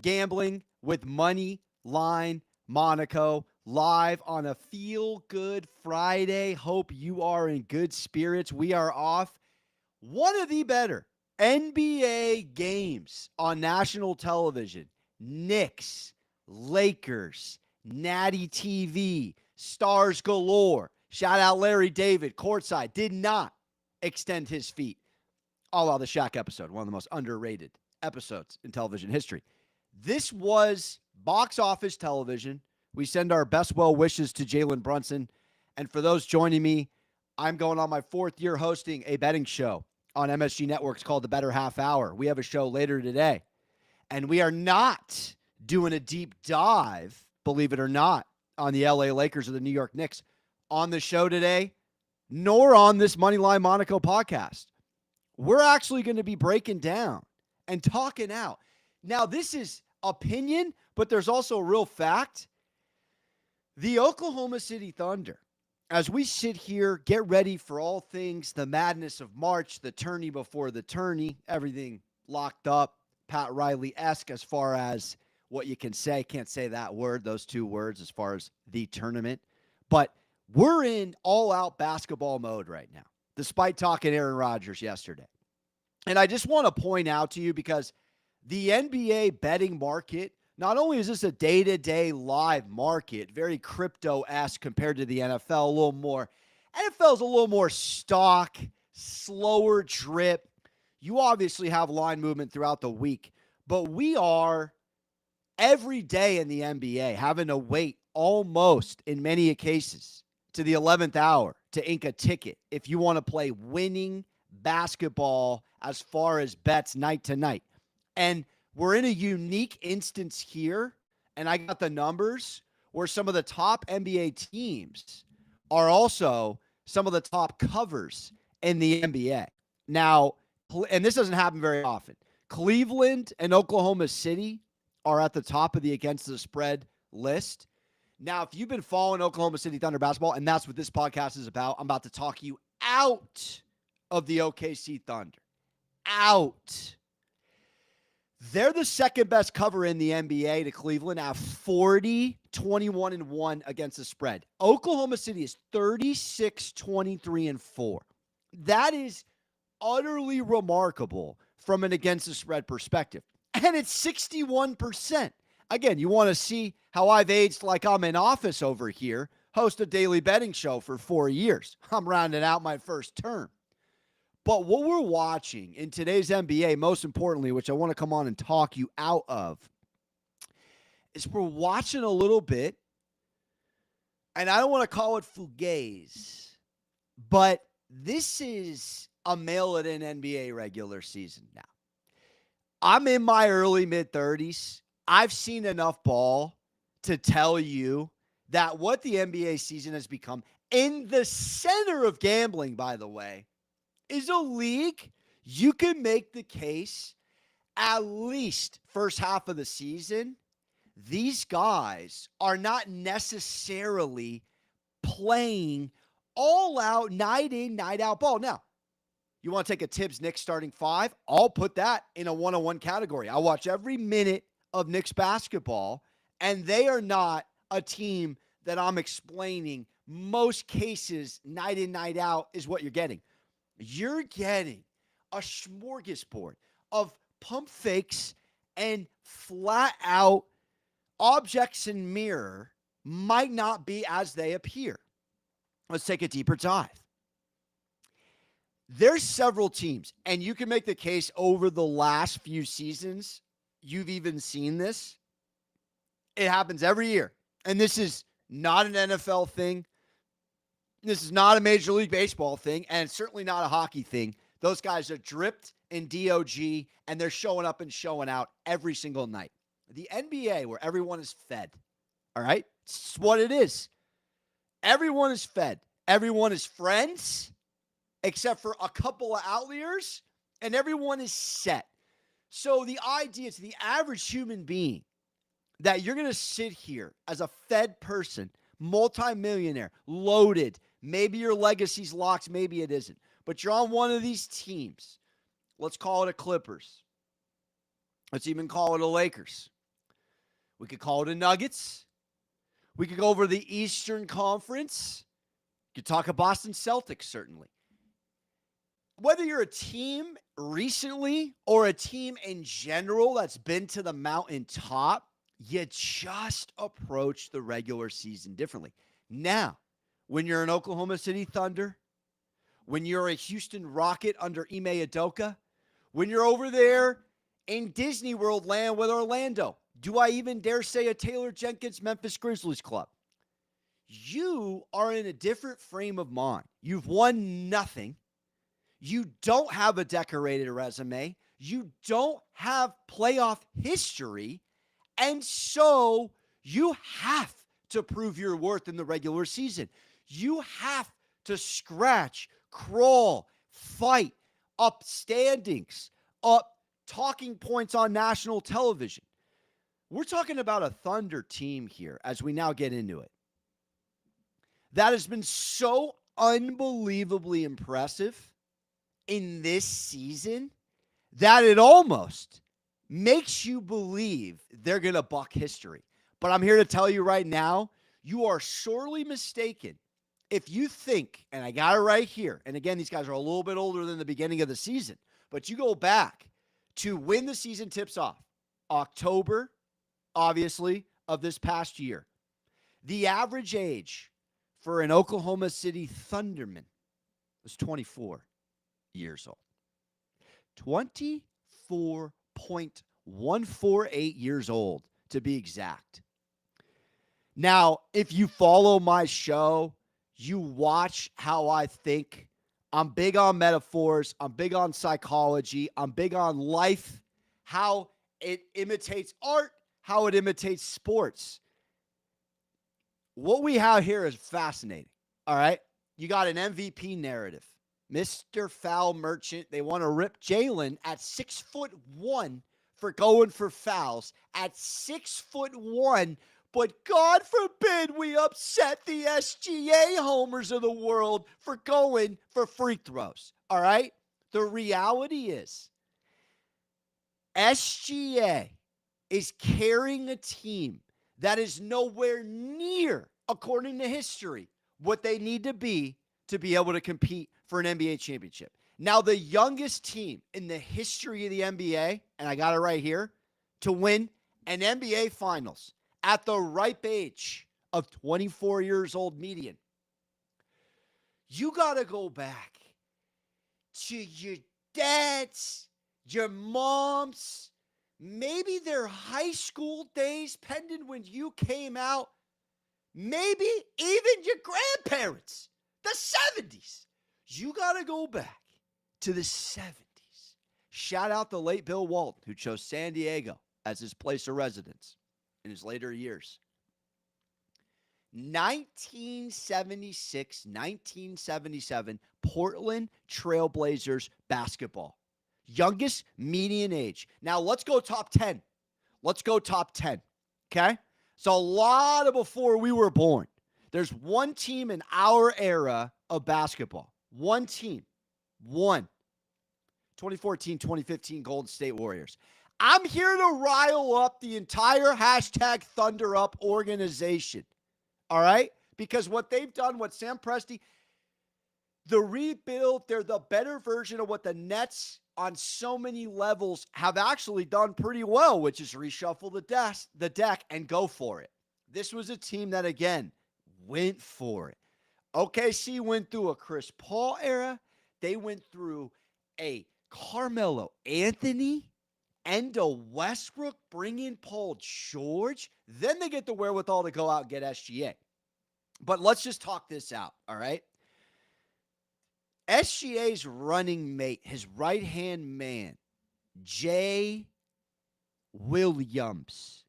Gambling with Money Line Monaco live on a feel good Friday. Hope you are in good spirits. We are off one of the better NBA games on national television. Knicks, Lakers, Natty TV, stars galore. Shout out Larry David, courtside, did not extend his feet. All while the Shaq episode, one of the most underrated episodes in television history. This was box office television. We send our best well wishes to Jalen Brunson. And for those joining me, I'm going on my fourth year hosting a betting show on MSG Networks called The Better Half Hour. We have a show later today. And we are not doing a deep dive, believe it or not, on the LA Lakers or the New York Knicks on the show today, nor on this Moneyline Monaco podcast. We're actually going to be breaking down and talking out. Now, this is opinion, but there's also a real fact. The Oklahoma City Thunder, as we sit here, get ready for all things the madness of March, the tourney before the tourney, everything locked up, Pat Riley-esque as far as what you can say. Can't say that word, those two words, as far as the tournament. But we're in all-out basketball mode right now, despite talking Aaron Rodgers yesterday. And I just want to point out to you, because the NBA betting market, not only is this a day-to-day live market, very crypto-esque compared to the NFL, a little more. NFL's a little more stock, slower drip. You obviously have line movement throughout the week, but we are every day in the NBA having to wait almost, in many cases, to the 11th hour to ink a ticket if you want to play winning basketball as far as bets night to night. And we're in a unique instance here, and I got the numbers, where some of the top NBA teams are also some of the top covers in the NBA. Now, and this doesn't happen very often, Cleveland and Oklahoma City are at the top of the against the spread list. Now, if you've been following Oklahoma City Thunder basketball, and that's what this podcast is about, I'm about to talk you out of the OKC Thunder. Out. They're the second best cover in the NBA to Cleveland at 40, 21, and 1 against the spread. Oklahoma City is 36, 23, and 4. That is utterly remarkable from an against the spread perspective. And it's 61%. Again, you want to see how I've aged like I'm in office over here, host a daily betting show for 4 years. I'm rounding out my first term. But what we're watching in today's NBA, most importantly, which I want to come on and talk you out of, is we're watching a little bit, and I don't want to call it fugazi, but this is a mail-it-in NBA regular season now. I'm in my early mid-30s. I've seen enough ball to tell you that what the NBA season has become, in the center of gambling, by the way, is a league you can make the case, at least first half of the season, these guys are not necessarily playing all out, night in, night out ball. Now, you want to take a Tibbs Knicks starting five? I'll put that in a one-on-one category. I watch every minute of Knicks basketball, and they are not a team that I'm explaining most cases night in, night out is what you're getting. You're getting a smorgasbord of pump fakes and flat out objects in mirror might not be as they appear. Let's take a deeper dive. There's several teams, and you can make the case over the last few seasons, you've even seen this. It happens every year. And this is not an NFL thing. This is not a Major League Baseball thing, and it's certainly not a hockey thing. Those guys are dripped in DOG, and they're showing up and showing out every single night. The NBA, where everyone is fed, all right? It's what it is. Everyone is fed. Everyone is friends, except for a couple of outliers, and everyone is set. So the idea to the average human being that you're going to sit here as a fed person, multimillionaire, loaded, maybe your legacy's locked, maybe it isn't, but you're on one of these teams. Let's call it a Clippers. Let's even call it a Lakers. We could call it a Nuggets. We could go over the Eastern Conference. You could talk a Boston Celtics, certainly. Whether you're a team recently or a team in general that's been to the mountaintop, you just approach the regular season differently. Now, when you're an Oklahoma City Thunder, when you're a Houston Rocket under Ime Udoka, when you're over there in Disney World land with Orlando, do I even dare say a Taylor Jenkins Memphis Grizzlies club? You are in a different frame of mind. You've won nothing. You don't have a decorated resume. You don't have playoff history. And so you have to prove your worth in the regular season. You have to scratch, crawl, fight, up standings, up talking points on national television. We're talking about a Thunder team here as we now get into it. That has been so unbelievably impressive in this season that it almost makes you believe they're going to buck history. But I'm here to tell you right now, you are sorely mistaken if you think, and I got it right here, and again, these guys are a little bit older than the beginning of the season, but you go back to when the season tips off, October, obviously, of this past year. The average age for an Oklahoma City Thunderman was 24 years old. 24.148 years old, to be exact. Now, if you follow my show, you watch how I think. I'm big on metaphors. I'm big on psychology. I'm big on life, how it imitates art, how it imitates sports. What we have here is fascinating, all right? You got an MVP narrative. Mr. Foul Merchant, they want to rip Jalen at 6'1" for going for fouls at 6'1", but God forbid we upset the SGA homers of the world for going for free throws, all right? The reality is SGA is carrying a team that is nowhere near, according to history, what they need to be able to compete for an NBA championship. Now, the youngest team in the history of the NBA, and I got it right here, to win an NBA Finals at the ripe age of 24 years old median. You got to go back to your dads, your moms, maybe their high school days, pending when you came out, maybe even your grandparents, the 70s. You got to go back to the 70s. Shout out the late Bill Walton, who chose San Diego as his place of residence in his later years. 1976, 1977, Portland Trailblazers basketball. Youngest median age. Now, let's go top 10. Let's go top 10, okay? So a lot of before we were born. There's one team in our era of basketball. One team. One. 2014, 2015 Golden State Warriors. I'm here to rile up the entire hashtag Thunder Up organization. All right? Because what they've done, what Sam Presti, the rebuild, they're the better version of what the Nets on so many levels have actually done pretty well, which is reshuffle the deck and go for it. This was a team that, again, went for it. OKC went through a Chris Paul era. They went through a Carmelo Anthony and a Westbrook, bring in Paul George. Then they get the wherewithal to go out and get SGA. But let's just talk this out, all right? SGA's running mate, his right-hand man, Jalen Williams,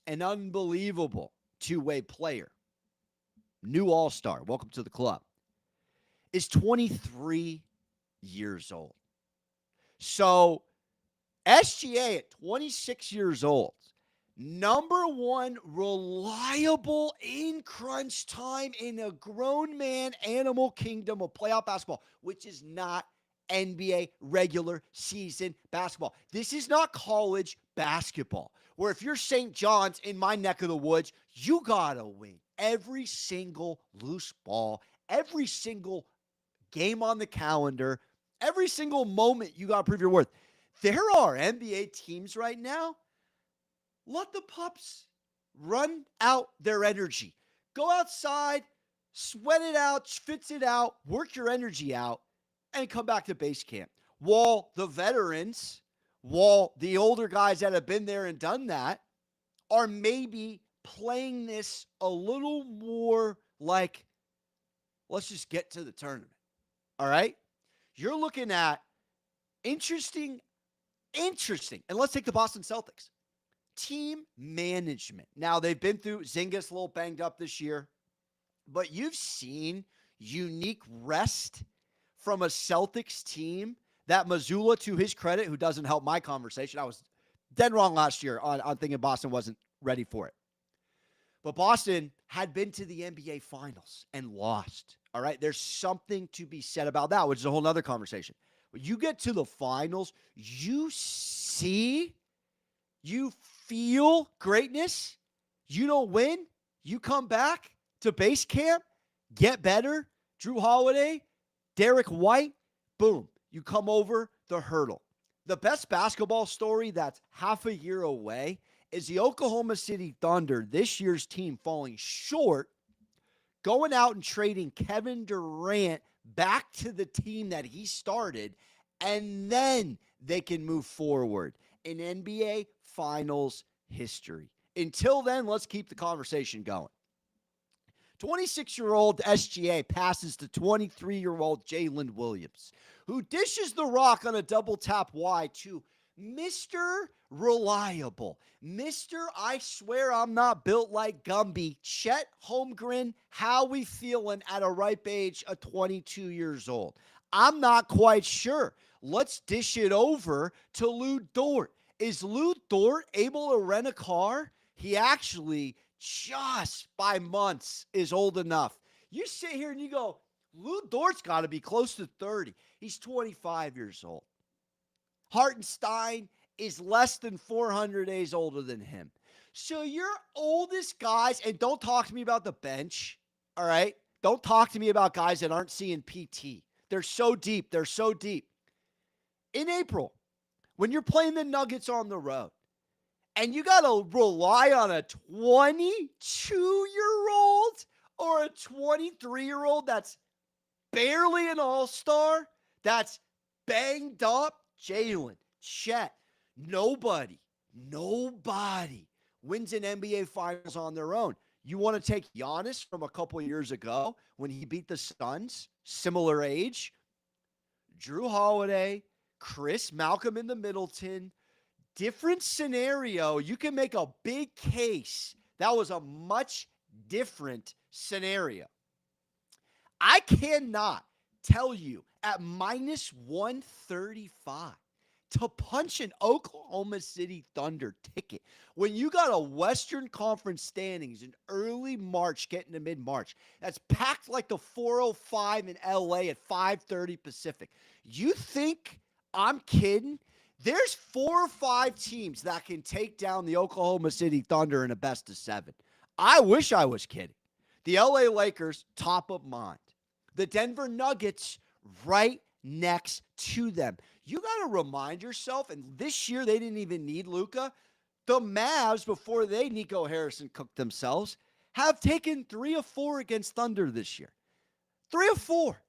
an unbelievable two-way player, new all-star, welcome to the club, is 23 years old. So SGA at 26 years old, number one reliable in crunch time in a grown man animal kingdom of playoff basketball, which is not NBA regular season basketball. This is not college basketball, where if you're St. John's in my neck of the woods, you got to win every single loose ball, every single game on the calendar, every single moment you got to prove your worth. There are NBA teams right now. Let the pups run out their energy. Go outside, sweat it out, spits it out, work your energy out, and come back to base camp. While the veterans, while the older guys that have been there and done that, are maybe playing this a little more like, let's just get to the tournament. All right? You're looking at interesting. And let's take the Boston Celtics. Team management. Now, they've been through Zynga's a little banged up this year, but you've seen unique rest from a Celtics team that Mazzulla, to his credit, who doesn't help my conversation, I was dead wrong last year on thinking Boston wasn't ready for it. But Boston had been to the NBA Finals and lost. All right? There's something to be said about that, which is a whole other conversation. When you get to the finals, you see, you feel greatness. You don't win. You come back to base camp, get better. Drew Holiday, Derek White, boom. You come over the hurdle. The best basketball story that's half a year away is the Oklahoma City Thunder, this year's team, falling short, going out and trading Kevin Durant back to the team that he started, and then they can move forward in NBA Finals history. Until then, let's keep the conversation going. 26-year-old SGA passes to 23-year-old Jalen Williams, who dishes the rock on a double tap wide to Mr. Reliable, Mr. I swear I'm not built like Gumby, Chet Holmgren. How we feeling at a ripe age of 22 years old? I'm not quite sure. Let's dish it over to Lou Dort. Is Lou Dort able to rent a car? He actually, just by months, is old enough. You sit here and you go, Lou Dort's got to be close to 30. He's 25 years old. Hartenstein is less than 400 days older than him. So your oldest guys, and don't talk to me about the bench, all right? Don't talk to me about guys that aren't seeing PT. They're so deep. They're so deep. In April, when you're playing the Nuggets on the road, and you got to rely on a 22-year-old or a 23-year-old that's barely an all-star, that's banged up, Jalen, Chet, nobody wins an NBA Finals on their own. You want to take Giannis from a couple years ago when he beat the Suns, similar age, Drew Holiday, Chris Malcolm in the Middleton, different scenario. You can make a big case. That was a much different scenario. I cannot tell you at minus 135 to punch an Oklahoma City Thunder ticket when you got a Western Conference standings in early March getting to mid-March that's packed like the 405 in LA at 5:30 Pacific. You think I'm kidding? There's 4 or 5 teams that can take down the Oklahoma City Thunder in a best of 7. I wish I was kidding. The LA Lakers, top of mind. The Denver Nuggets, right next to them. You got to remind yourself, and this year they didn't even need Luka. The Mavs, before they Nico Harrison cooked themselves, have taken 3 of 4 against Thunder this year. 3 of 4.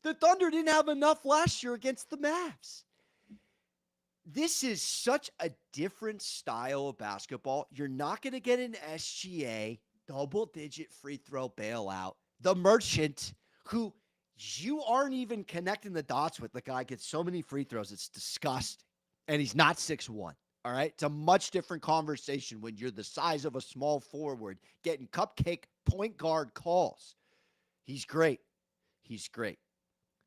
The Thunder didn't have enough last year against the Mavs. This is such a different style of basketball. You're not going to get an SGA double-digit free throw bailout. The Merchant, who you aren't even connecting the dots with. The guy gets so many free throws. It's disgusting. And he's not 6'1". All right? It's a much different conversation when you're the size of a small forward getting cupcake point guard calls. He's great. He's great.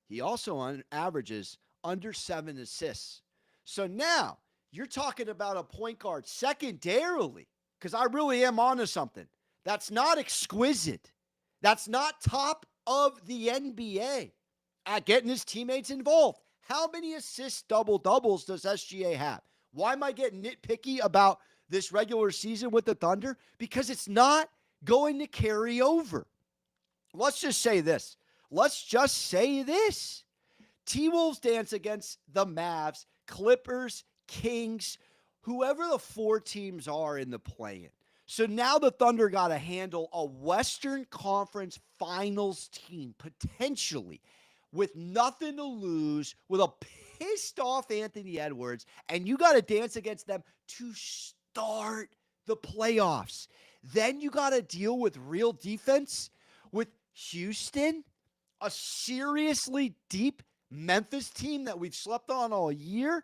He also averages under 7 assists. So now you're talking about a point guard secondarily, because I really am onto something. That's not exquisite. That's not top of the NBA at getting his teammates involved. How many assists, double-doubles does SGA have? Why am I getting nitpicky about this regular season with the Thunder? Because it's not going to carry over. Let's just say this. T-Wolves dance against the Mavs, Clippers, Kings, whoever the four teams are in the play-in. So now the Thunder got to handle a Western Conference Finals team, potentially, with nothing to lose, with a pissed-off Anthony Edwards, and you got to dance against them to start the playoffs. Then you got to deal with real defense with Houston, a seriously deep Memphis team that we've slept on all year,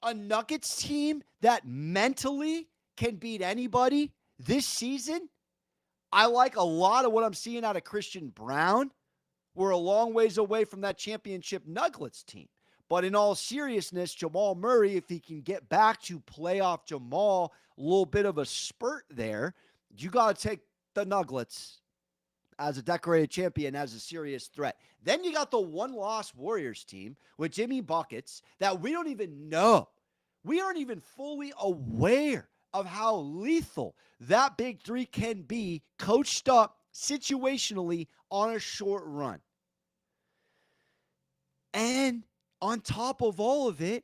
a Nuggets team that mentally can beat anybody this season. I like a lot of what I'm seeing out of Christian Brown. We're a long ways away from that championship Nuggets team. But in all seriousness, Jamal Murray, if he can get back to playoff Jamal, a little bit of a spurt there, you got to take the Nuggets as a decorated champion, as a serious threat. Then you got the one-loss Warriors team with Jimmy Buckets that we don't even know. We aren't even fully aware of how lethal that big three can be, coached up situationally on a short run. And on top of all of it,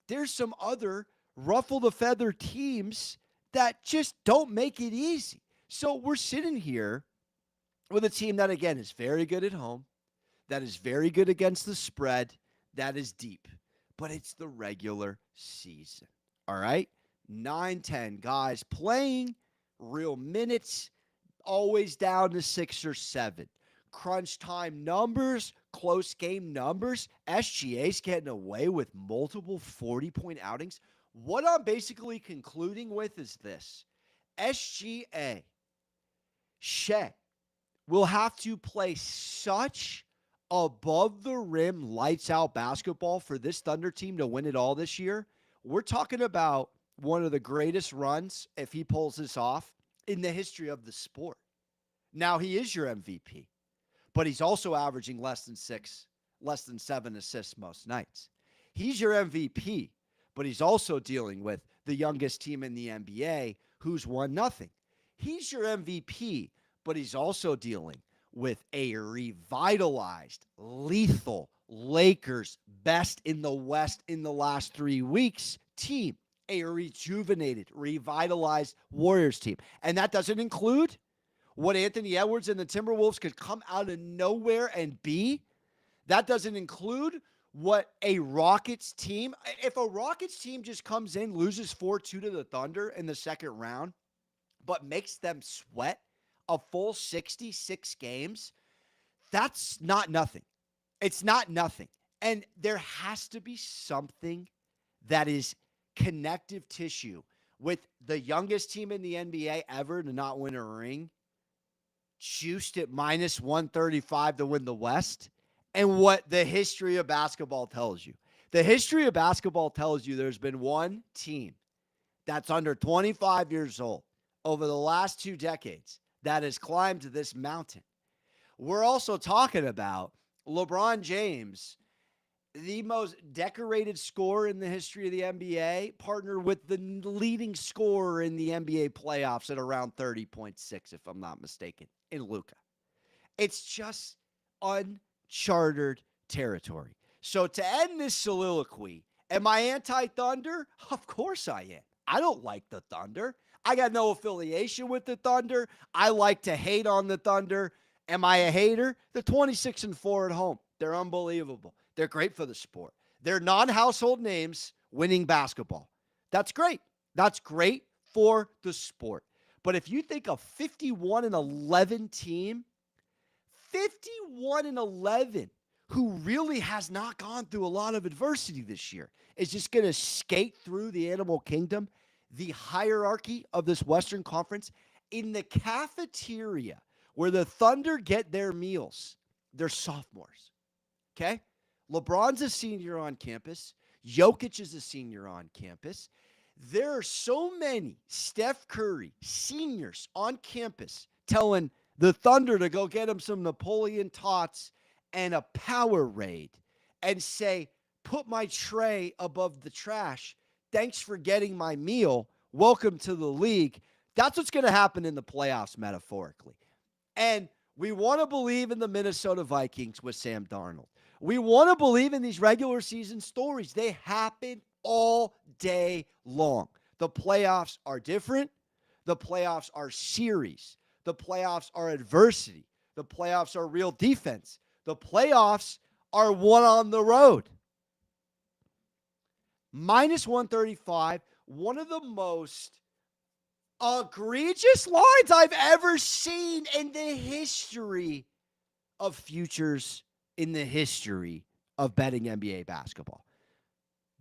there's some other ruffle-the-feather teams that just don't make it easy. So we're sitting here with a team that, again, is very good at home, that is very good against the spread, that is deep. But it's the regular season, all right? 9-10 guys playing, real minutes, always down to 6 or 7. Crunch time numbers, close game numbers. SGA's getting away with multiple 40-point outings. What I'm basically concluding with is this. SGA, Shea, will have to play such above-the-rim, lights-out basketball for this Thunder team to win it all this year. We're talking about one of the greatest runs, if he pulls this off, in the history of the sport. Now, he is your MVP, but he's also averaging less than 7 assists most nights. He's your MVP, but he's also dealing with the youngest team in the NBA who's won nothing. He's your MVP, but he's also dealing with a revitalized, lethal Lakers, best in the West in the last 3 weeks team, a rejuvenated, revitalized Warriors team. And that doesn't include what Anthony Edwards and the Timberwolves could come out of nowhere and be. That doesn't include what a Rockets team, if a Rockets team just comes in, loses 4-2 to the Thunder in the second round, but makes them sweat a full 66 games, that's not nothing. It's not nothing. And there has to be something that is connective tissue with the youngest team in the NBA ever to not win a ring, juiced at minus 135 to win the West, and what the history of basketball tells you. The history of basketball tells you there's been one team that's under 25 years old over the last 2 decades that has climbed this mountain. We're also talking about LeBron James, the most decorated scorer in the history of the NBA, partnered with the leading scorer in the NBA playoffs at around 30.6, if I'm not mistaken, in Luka. It's just uncharted territory. So to end this soliloquy, am I anti-Thunder? Of course I am. I don't like the Thunder. I got no affiliation with the Thunder. I like to hate on the Thunder. Am I a hater? They're 26-4 at home. They're unbelievable. They're great for the sport. They're non-household names winning basketball. That's great. That's great for the sport. But if you think a 51-11 team, 51-11, who really has not gone through a lot of adversity this year, is just going to skate through the animal kingdom, the hierarchy of this Western Conference, in the cafeteria where the Thunder get their meals, they're sophomores, okay? LeBron's a senior on campus. Jokic is a senior on campus. There are so many Steph Curry seniors on campus telling the Thunder to go get him some Napoleon Tots and a power raid and say, put my tray above the trash. Thanks for getting my meal. Welcome to the league. That's what's going to happen in the playoffs, metaphorically. And we want to believe in the Minnesota Vikings with Sam Darnold. We want to believe in these regular season stories. They happen all day long. The playoffs are different. The playoffs are series. The playoffs are adversity. The playoffs are real defense. The playoffs are won on the road. Minus 135, one of the most egregious lines I've ever seen in the history of futures, in the history of betting NBA basketball.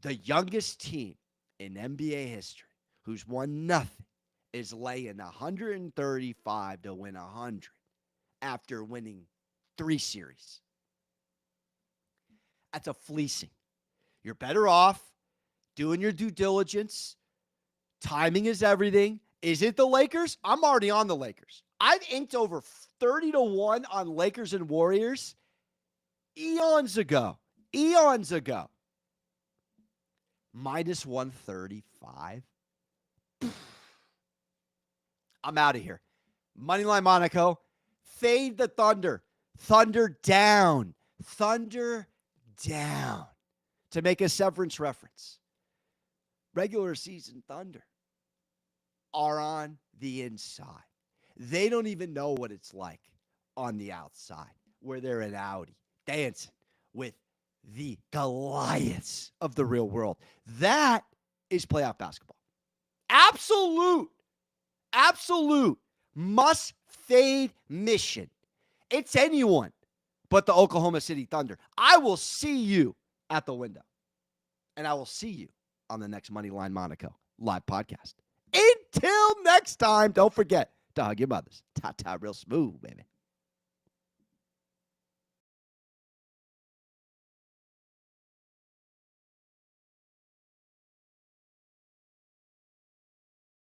The youngest team in NBA history who's won nothing is laying 135 to win 100 after winning 3 series. That's a fleecing. You're better off doing your due diligence. Timing is everything. Is it the Lakers? I'm already on the Lakers. I've inked over 30 to 1 on Lakers and Warriors eons ago. Minus 135. I'm out of here. Moneyline Monaco. Fade the Thunder. Thunder down. To make a severance reference. Regular season Thunder are on the inside. They don't even know what it's like on the outside, where they're in Audi dancing with the Goliaths of the real world. That is playoff basketball. Absolute must-fade mission. It's anyone but the Oklahoma City Thunder. I will see you at the window, and I will see you on the next Moneyline Monaco live podcast. Until next time, don't forget to hug your mothers. Ta-ta real smooth, baby.